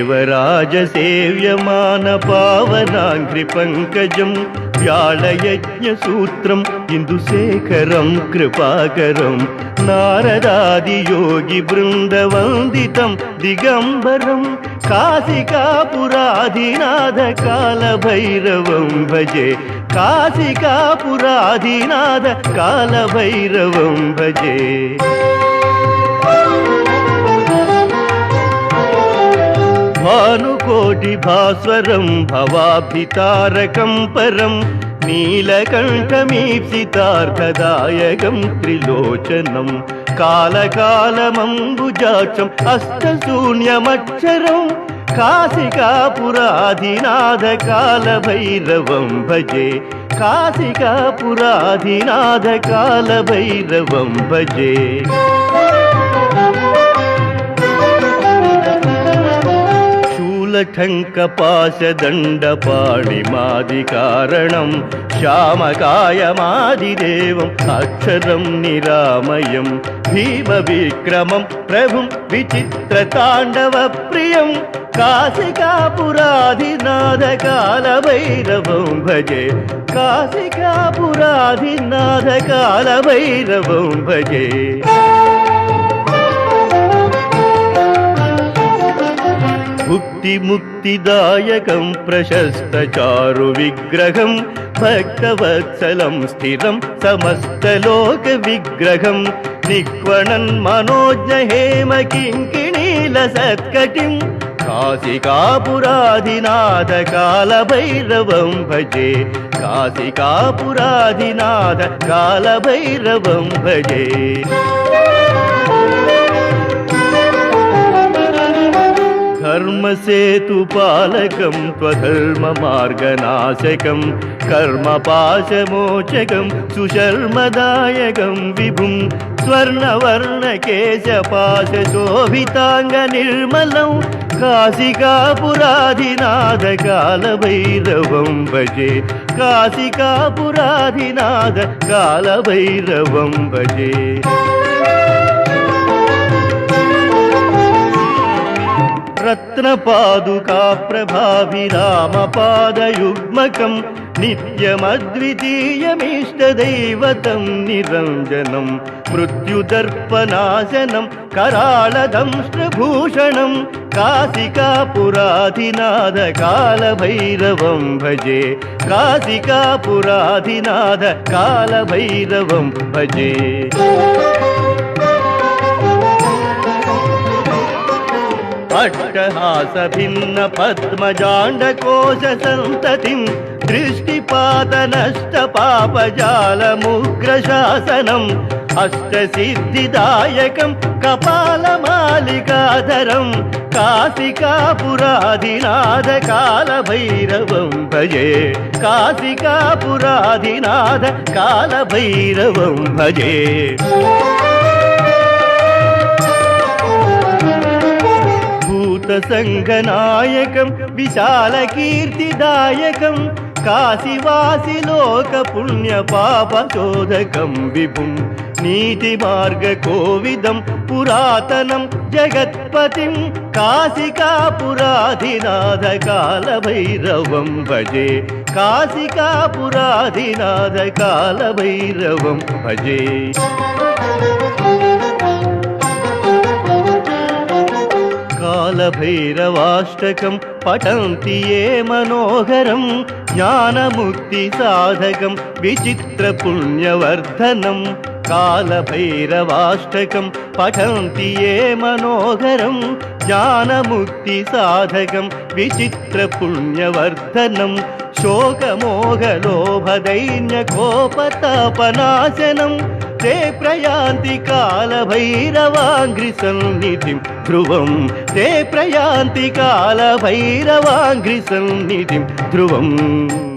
देवराजसेव्यमानपावनाङ्घ्रिपङ्कजं व्याळयज्ञसूत्रं इन्दुशेखरं कृपाकरं नारदादियोगिवृन्दवन्दितं दिगम्बरं काशिकापुराधिनाथ कालभैरवं भजे काशिकापुराधिनाथ कालभैरवं भजे। भानुकोटिभास्वरं भवाब्धितारकं परं नीलकण्ठमीप्सितार्थदायकं त्रिलोचनं कालकालमम्बुजाक्षम् अष्टशून्यमक्षरं काशिकापुराधिनाथ कालभैरवं भजे काशिकापुराधिनाथ कालभैरवं भजे। शूलठङ्कपाशदण्डपाणिमादिकारणं श्यामकायमादिदेवम् अक्षरं निरामयं भीमविक्रमं प्रभुं विचित्रताण्डवप्रियं काशिकापुराधिनाथ कालभैरवं भजे काशिकापुराधिनाथ कालभैरवं भजे। मुक्तिदायकं प्रशस्तचारुविग्रहं भक्तवत्सलं स्थिरं समस्तलोकविग्रहं निक्वणन् मनोज्ञहेमकिङ्किणीलसत्कटिं काशिकापुराधिनाथ कालभैरवं भजे काशिकापुराधिनाथ कालभैरवं भजे। धर्मसेतुपालकं त्वधर्ममार्गनाशकं कर्मपाशमोचकं सुशर्मदायकं विभुं स्वर्णवर्णकेशपाशशोभिताङ्गनिर्मलं काशिकापुराधिनाथ कालभैरवं भजे काशिकापुराधिनाथ कालभैरवं भजे। रत्नपादुकाप्रभाभिरामपादयुग्मकं नित्यमद्वितीयमीष्टदैवतं निरञ्जनं मृत्युदर्पनाशनं कराळदंष्ट्रभूषणं काशिकापुराधिनाथ कालभैरवं भजे काशिकापुराधिनाथ कालभैरवं भजे। अट्टहासभिन्नपद्मजाण्डकोशसन्ततिं दृष्टिपातनष्टपापजालमुग्रशासनम् अष्टसिद्धिदायकं कपालमालिकाधरं काशिकापुराधिनाथ कालभैरवं भजे काशिकापुराधिनाथ कालभैरवं भजे। भूतसङ्घनायकं विशालकीर्तिदायकं काशिवासिलोकपुण्यपापशोधकं विभुं नीतिमार्गकोविदं पुरातनं जगत्पतिं काशिकापुराधिनाथ कालभैरवं भजे काशिकापुराधिनाथ कालभैरवं भजे। कालभैरवाष्टकं पठन्ति ये मनोहरं ज्ञानमुक्तिसाधकं विचित्रपुण्यवर्धनं कालभैरवाष्टकं पठन्ति ये मनोहरं ज्ञानमुक्तिसाधकं विचित्रपुण्यवर्धनं शोकमोहलोभदैन्यकोपतापनाशनं ते प्रयान्ति कालभैरवाङ्घ्रिसन्निधिं ध्रुवं ते प्रयान्ति कालभैरवाङ्घ्रिसन्निधिं ध्रुवम्।